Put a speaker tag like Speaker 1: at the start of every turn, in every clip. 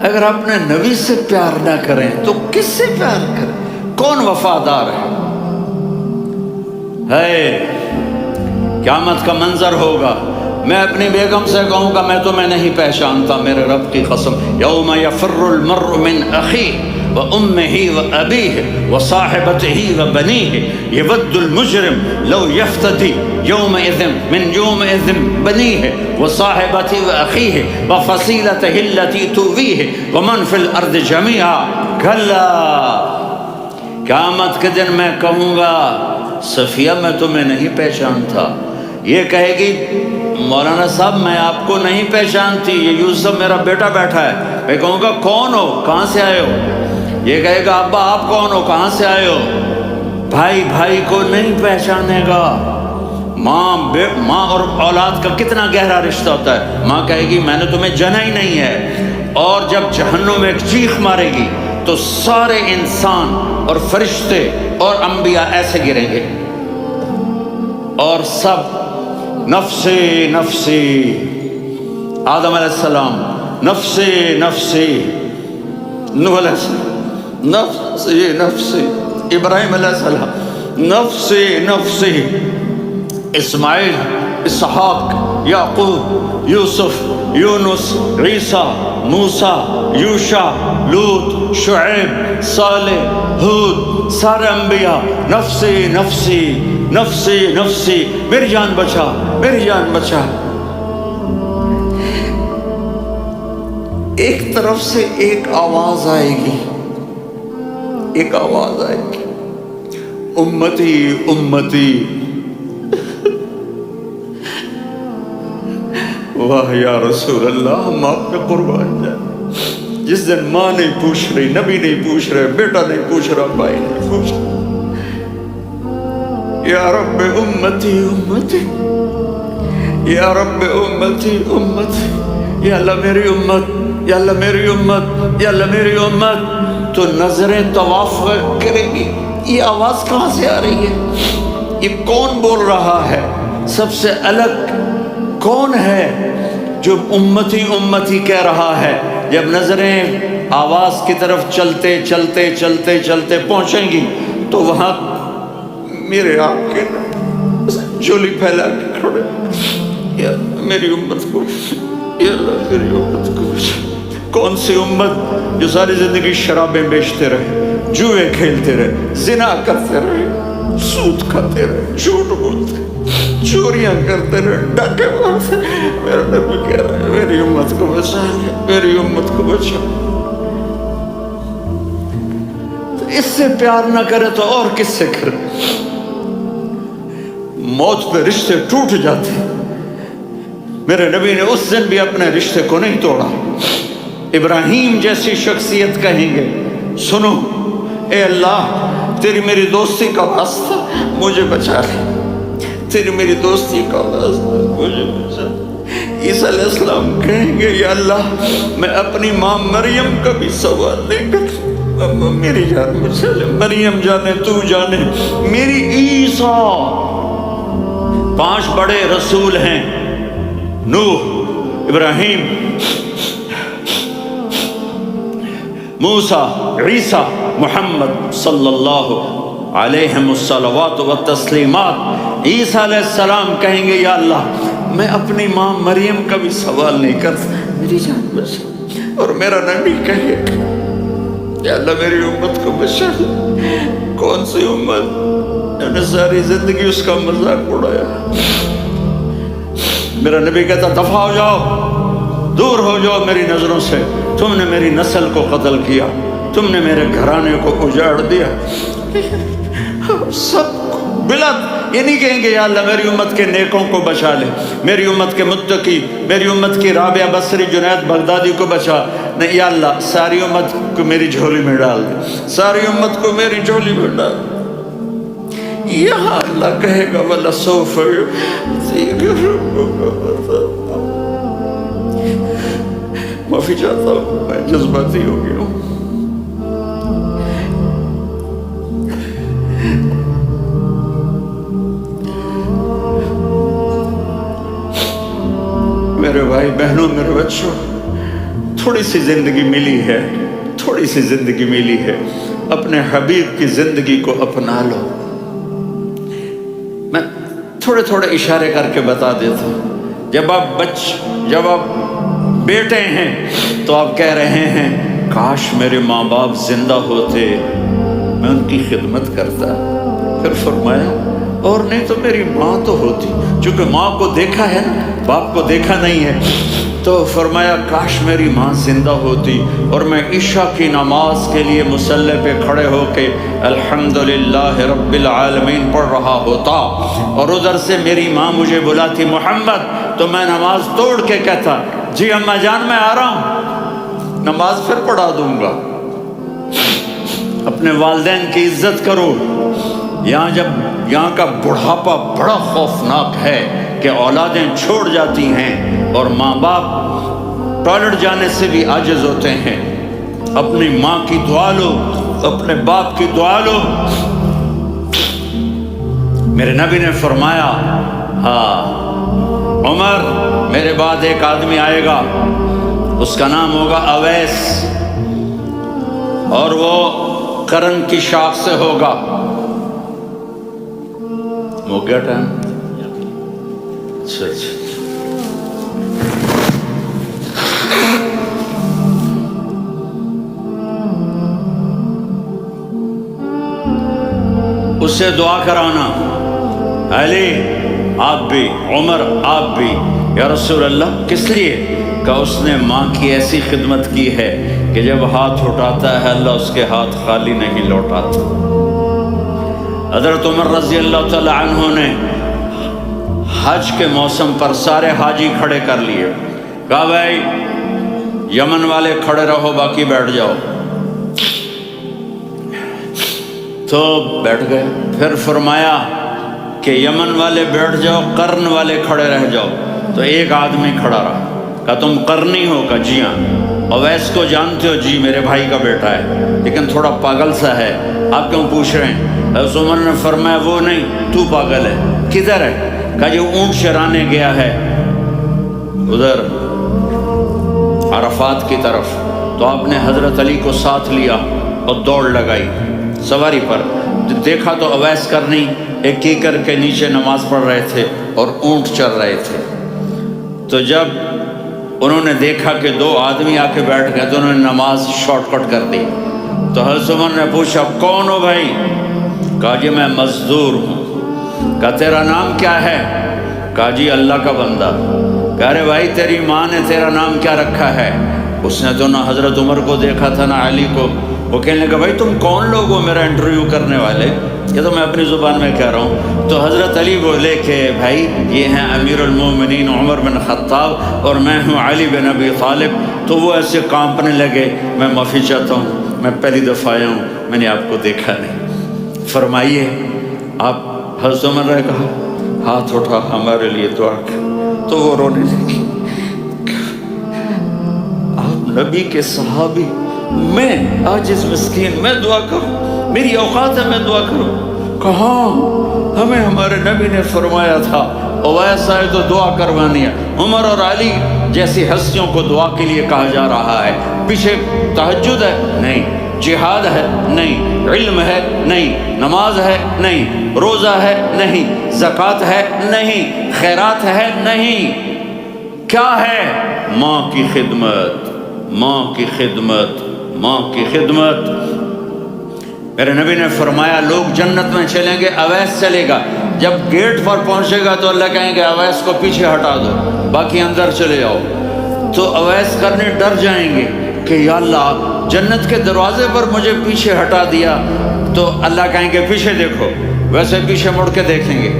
Speaker 1: اگر اپنے نبی سے پیار نہ کریں تو کس سے پیار کریں؟ کون وفادار ہے؟ قیامت کا منظر ہوگا، میں اپنی بیگم سے کہوں گا میں تمہیں نہیں پہچانتا، میرے رب کی قسم، یوم یفر المرء من اخیہ وامہ وابیہ وصاحبتہ وبنیہ یود المجرم لو یفتدی یومئذ بنیہ وصاحبتہ واخیہ وفصیلتہ التی تؤویہ ومن فی الارض جمیعا کلا، قیامت کے دن میں کہوں گا صفیہ میں تمہیں نہیں پہچانتا، یہ کہے گی مولانا صاحب میں آپ کو نہیں پہچانتی، یہ یوسف میرا بیٹا بیٹھا ہے، میں کہوں گا کون ہو، کہاں سے آئے ہو؟ یہ کہے گا ابا آپ کون ہو، کہاں سے آئے ہو؟ بھائی بھائی کو نہیں پہچانے گا۔ ماں اور اولاد کا کتنا گہرا رشتہ ہوتا ہے، ماں کہے گی میں نے تمہیں جنا ہی نہیں ہے، اور جب جہنم میں ایک چیخ مارے گی تو سارے انسان اور فرشتے اور انبیاء ایسے گریں گے اور سب نفسی نفسی، آدم علیہ السلام نفسی نفسی، نوح علیہ السلام نفسی نفسی، ابراہیم علیہ السلام نفسی نفسی، اسماعیل، اسحاق، یعقوب، یوسف، یونس، عیسیٰ، موسیٰ، یوشع، لوط، شعیب، صالح، ہود، سارے انبیاء نفسی نفسی نفسی نفسی، میری جان بچا میری جان بچا۔ ایک طرف سے ایک آواز آئے گی، ایک آواز آئے گی، امتی امتی، واہ یا رسول اللہ ہم آپ پہ قربان جائیں۔ جس دن ماں نہیں پوچھ رہی، نبی نہیں پوچھ رہے، بیٹا نہیں پوچھ رہا، بھائی نہیں پوچھ رہا، یا رب امتی امتی، یا رب امتی امتی، یا اللہ میری امت، یا اللہ میری امت، یا اللہ میری امت، تو نظریں طواف کرے گی، یہ آواز کہاں سے آ رہی ہے؟ یہ کون بول رہا ہے؟ سب سے الگ کون ہے جو امتی امتی کہہ رہا ہے؟ جب نظریں آواز کی طرف چلتے چلتے چلتے چلتے پہنچیں گی تو وہاں میرے آپ کے جھولی پھیلا کے کھڑے، یا میری امت کو، یا اللہ میری امت کو۔ کون سی امت جو ساری زندگی شرابیں بیچتے رہے، جوئے کھیلتے رہے، زنا کرتے رہے، سود کھاتے رہے، جھوٹ بولتے، چوریاں کرتے رہے، ڈاکے مارتے؟ میرا نبی کہہ رہا ہے میری امت کو بچا لے، میری امت کو بچا۔ تو اس سے پیار نہ کرے تو اور کس سے کرے؟ موت پہ رشتے ٹوٹ جاتے، میرے نبی نے اس دن بھی اپنے رشتے کو نہیں توڑا۔ ابراہیم جیسی شخصیت کہیں گے سنو اے اللہ تیری میری دوستی کا واسطہ مجھے بچا لے، تیری میری دوستی کا واسطہ مجھے بچا لے۔ عیسیٰ علیہ السلام کہیں گے یا اللہ میں اپنی ماں مریم کا بھی سوال نہیں کرتا، میری جان بچا لے، مریم جانے تو جانے میری عیسیٰ۔ 5 بڑے رسول ہیں، نوح، ابراہیم، موسیٰ، عیسیٰ، محمد صلی اللہ علیہ الصلوات والتسلیمات۔ عیسیٰ علیہ السلام کہیں گے یا اللہ میں اپنی ماں مریم کا بھی سوال نہیں کرتا، میری جان بچا۔ اور میرا نبی کہے یا اللہ میری امت کو بچا۔ کون سی امت جنہوں نے ساری زندگی اس کا مذاق اڑایا؟ میرا نبی کہتا دفع ہو جاؤ، دور ہو جاؤ میری نظروں سے، تم نے میری نسل کو قتل کیا، تم نے میرے گھرانے کو اجاڑ دیا۔ سب بلا یہ نہیں کہیں گے یا اللہ میری امت کے نیکوں کو بچا لے، میری امت کے متقی، میری امت کی رابعہ بصری، جنید بغدادی کو بچا، نہیں یا اللہ ساری امت کو میری جھولی میں ڈال دے، ساری امت کو میری جھولی میں ڈال دے۔ یہاں اللہ کہے گا وَلَسَوْفَ يُعْطِيكَ رَبُّكَ۔ معافی چاہتا ہوں میں جذباتی ہو گیا ہوں۔ میرے بھائی بہنوں، میرے بچوں، تھوڑی سی زندگی ملی ہے، تھوڑی سی زندگی ملی ہے، اپنے حبیب کی زندگی کو اپنا لو۔ میں تھوڑے تھوڑے اشارے کر کے بتا دیتا ہوں۔ جب آپ بیٹے ہیں تو آپ کہہ رہے ہیں کاش میرے ماں باپ زندہ ہوتے، میں ان کی خدمت کرتا۔ پھر فرمایا اور نہیں تو میری ماں تو ہوتی، چونکہ ماں کو دیکھا ہے نا، باپ کو دیکھا نہیں ہے، تو فرمایا کاش میری ماں زندہ ہوتی اور میں عشاء کی نماز کے لیے مصلی پہ کھڑے ہو کے الحمدللہ رب العالمین پڑھ رہا ہوتا، اور ادھر سے میری ماں مجھے بلاتی محمد، تو میں نماز توڑ کے کہتا جی اماں جان میں آ رہا ہوں، نماز پھر پڑھا دوں گا۔ اپنے والدین کی عزت کرو۔ یہاں کا بڑھاپا بڑا خوفناک ہے کہ اولادیں چھوڑ جاتی ہیں اور ماں باپ ٹوائلٹ جانے سے بھی عاجز ہوتے ہیں۔ اپنی ماں کی دعا لو، اپنے باپ کی دعا لو۔ میرے نبی نے فرمایا عمر میرے بعد ایک آدمی آئے گا، اس کا نام ہوگا اویس، اور وہ قرن کی شاخ سے ہوگا۔ ہو گیا ٹائم؟ اچھا اس سے دعا کرانا، علی آپ بھی، عمر آپ بھی، یا رسول اللہ کس لیے؟ کہ اس نے ماں کی ایسی خدمت کی ہے کہ جب ہاتھ اٹھاتا ہے اللہ اس کے ہاتھ خالی نہیں لوٹاتا۔ حضرت عمر رضی اللہ تعالی عنہ نے حج کے موسم پر سارے حاجی کھڑے کر لیے، کہا بھائی یمن والے کھڑے رہو باقی بیٹھ جاؤ، تو بیٹھ گئے۔ پھر فرمایا کہ یمن والے بیٹھ جاؤ، قرن والے کھڑے رہ جاؤ، تو ایک آدمی کھڑا رہا، کہا تم قرنی ہو؟ کہا جی ہاں۔ اویس کو جانتے ہو؟ جی میرے بھائی کا بیٹا ہے لیکن تھوڑا پاگل سا ہے، آپ کیوں پوچھ رہے ہیں؟ حضرت عمر نے فرمایا وہ نہیں، تو پاگل ہے۔ کدھر ہے؟ کہا جو اونٹ چرانے گیا ہے ادھر عرفات کی طرف۔ تو آپ نے حضرت علی کو ساتھ لیا اور دوڑ لگائی سواری پر، دیکھا تو اویس کرنی ایک کیکر کے نیچے نماز پڑھ رہے تھے اور اونٹ چر رہے تھے۔ تو جب انہوں نے دیکھا کہ دو آدمی آ کے بیٹھ گئے تو انہوں نے نماز شارٹ کٹ کر دی۔ تو حضرت عمر نے پوچھا کون ہو بھائی؟ کہا جی میں مزدور ہوں۔ کہا تیرا نام کیا ہے؟ کہا جی اللہ کا بندہ۔ کہا رے بھائی تیری ماں نے تیرا نام کیا رکھا ہے؟ اس نے تو نہ حضرت عمر کو دیکھا تھا نہ علی کو۔ وہ کہنے لگا بھائی تم کون لوگ ہو میرا انٹرویو کرنے والے؟ یہ تو میں اپنی زبان میں کہہ رہا ہوں۔ تو حضرت علی بولے کہ بھائی یہ ہیں امیر المومنین عمر بن خطاب اور میں ہوں علی بن ابی طالب۔ تو وہ ایسے کانپنے لگے، میں معافی چاہتا ہوں، میں پہلی دفعہ آیا ہوں، میں نے آپ کو دیکھا نہیں، فرمائیے آپ۔ حضرت عمر نے کہا ہاتھ اٹھا ہمارے لیے دعا کر۔ تو وہ رونے لگی، آپ نبی کے صحابی، میں عاجز مسکین، میں دعا کروں؟ میری اوقات ہے میں دعا کروں؟ کہاں، ہمیں ہمارے نبی نے فرمایا تھا اویس آئے تو دعا کروانی ہے۔ عمر اور علی جیسی ہستیوں کو دعا کے لیے کہا جا رہا ہے۔ پیچھے تہجد ہے؟ نہیں۔ جہاد ہے؟ نہیں۔ علم ہے؟ نہیں۔ نماز ہے؟ نہیں۔ روزہ ہے؟ نہیں۔ زکوٰۃ ہے؟ نہیں۔ خیرات ہے؟ نہیں۔ کیا ہے؟ ماں کی خدمت، ماں کی خدمت، ماں کی خدمت۔ میرے نبی نے فرمایا لوگ جنت میں چلیں گے، اویس چلے گا، جب گیٹ پر پہنچے گا تو اللہ کہیں گے اویس کو پیچھے ہٹا دو، باقی اندر چلے جاؤ۔ تو اویس کرنے ڈر جائیں گے کہ یا اللہ جنت کے دروازے پر مجھے پیچھے ہٹا دیا، تو اللہ کہیں گے پیچھے دیکھو، ویسے پیچھے مڑ کے دیکھیں گے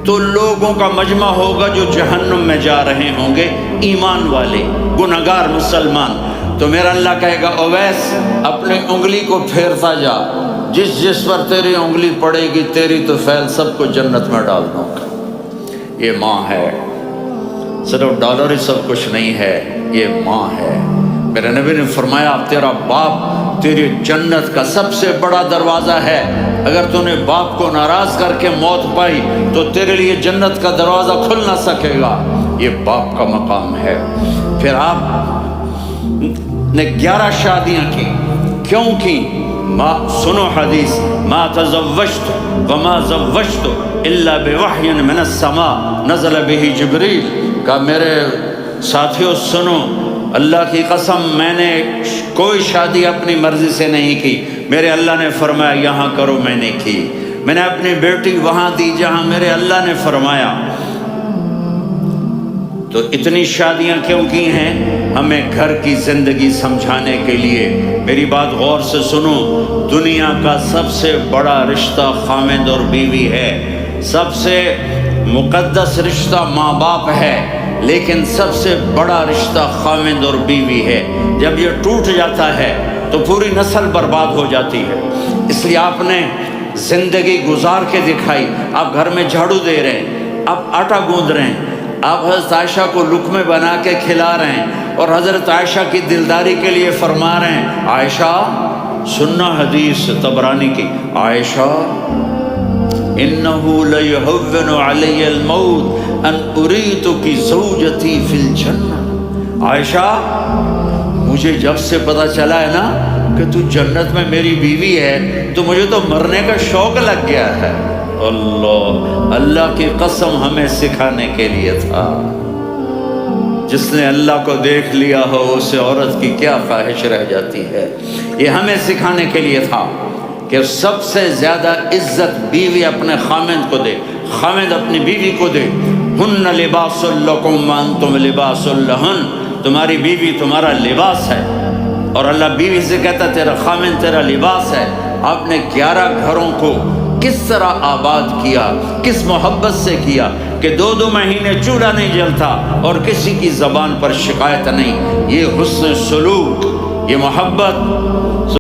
Speaker 1: تو لوگوں کا مجمع ہوگا جو جہنم میں جا رہے ہوں گے، ایمان والے، گنہگار مسلمان۔ تو میرا اللہ کہے گا اویس اپنی انگلی کو پھیرتا جا، جس جس پر تیری انگلی پڑے گی تیری تو فیل سب کو جنت میں ڈال دوں گا۔ یہ ماں ہے، صرف ڈالر ہی سب کچھ نہیں ہے، یہ ماں ہے۔ میرے نبی نے فرمایا تیرا باپ تیری جنت کا سب سے بڑا دروازہ ہے، اگر تو نے باپ کو ناراض کر کے موت پائی تو تیرے لیے جنت کا دروازہ کھل نہ سکے گا۔ یہ باپ کا مقام ہے۔ پھر آپ نے 11 شادیاں کی. کیوں کی؟ سنو حدیث، ما تزوجت وما زوجت الا بوحی من السماء نزل به جبریل. کہا میرے ساتھیوں سنو، اللہ کی قسم میں نے کوئی شادی اپنی مرضی سے نہیں کی. میرے اللہ نے فرمایا یہاں کرو، میں نے کی. میں نے اپنی بیٹی وہاں دی جہاں میرے اللہ نے فرمایا. تو اتنی شادیاں کیوں کی ہیں؟ ہمیں گھر کی زندگی سمجھانے کے لیے. میری بات غور سے سنو، دنیا کا سب سے بڑا رشتہ خامد اور بیوی ہے. سب سے مقدس رشتہ ماں باپ ہے، لیکن سب سے بڑا رشتہ خامد اور بیوی ہے. جب یہ ٹوٹ جاتا ہے تو پوری نسل برباد ہو جاتی ہے. اس لیے آپ نے زندگی گزار کے دکھائی. آپ گھر میں جھاڑو دے رہے ہیں، آپ آٹا گوندھ رہے ہیں، آپ حضرت عائشہ کو لقمے بنا کے کھلا رہے ہیں، اور حضرت عائشہ کی دلداری کے لیے فرما رہے ہیں عائشہ سننا حدیث طبرانی کی، عائشہ انہو لیہون علی الموت ان اریتک زوجتی فی الجنہ. عائشہ مجھے جب سے پتا چلا ہے نا کہ تو جنت میں میری بیوی ہے تو مجھے تو مرنے کا شوق لگ گیا ہے. اللہ کی قسم ہمیں سکھانے کے لیے تھا. جس نے اللہ کو دیکھ لیا ہو اسے عورت کی کیا خواہش رہ جاتی ہے. یہ ہمیں سکھانے کے لیے تھا کہ سب سے زیادہ عزت بیوی اپنے خامند کو دے، خامند اپنی بیوی کو دے. ہن لباس لکم وانتم لباس لہن، تمہاری بیوی تمہارا لباس ہے. اور اللہ بیوی سے کہتا تیرا خامند تیرا لباس ہے. آپ نے 11 گھروں کو کس طرح آباد کیا، کس محبت سے کیا کہ 2 مہینے چولہا نہیں جلتا اور کسی کی زبان پر شکایت نہیں. یہ حسن سلوک، یہ محبت